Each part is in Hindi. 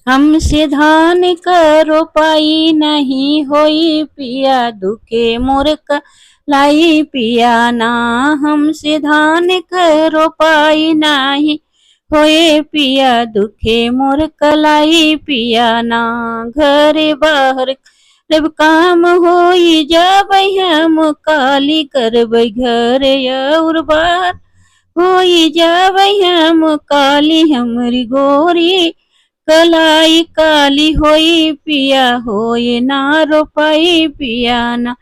हमसे धान क रोपाई नहीं होई पिया, दुखे मोर कलाई पिया ना। हमसे धान क रोपाई नहीं होए पिया, दुखे मोर कलाई पिया ना। घरे बाहर जब काम होई जब हम काली करबै, घरे और बाहर होई जब हम काली, हमरी गोरी कलाई काली होई पिया, होए ना रोपाई पिया ना।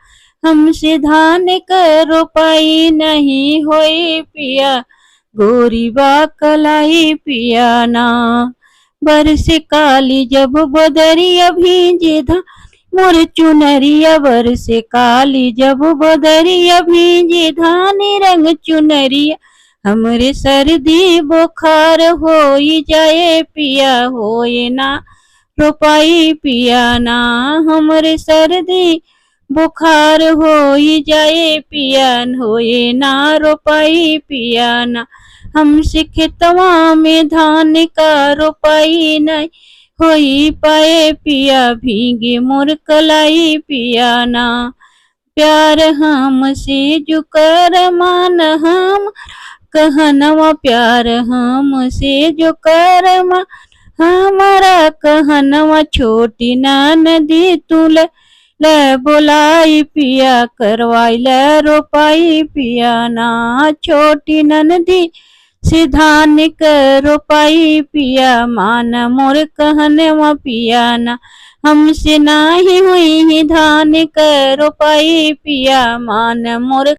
हमसे धान क रोपाई नहीं होई पिया, गोरी बा कलाई पिया ना। बरसे काली जब बदरिया भींजे धान मोर चुनरिया, बरसे काली जब बदरिया भींजे धानी रंग चुनरिया, हमरे सर्दी बुखार होई जाए पिया, होए ना रोपाई पिया ना। हमरे सर्दी बुखार होई जाए पिया, होए ना रोपाई पिया ना। हमसे खेतवा में धान का रोपाई नहीं होई पाए पिया, भीगे मोर कलाई पिया ना। प्यार हमसे जो कर मान हम कहनवा, प्यार हमसे जो कर मान हमारा कहनवा, छोटी नदी तुल ले बोलाई पिया, करवाई ले रोपाई पिया ना। छोटी नदी से धान क रोपाई पिया, मान मोर कहनवा पिया ना। हमसे नाही हुई धान क रोपाई पिया, मान मोर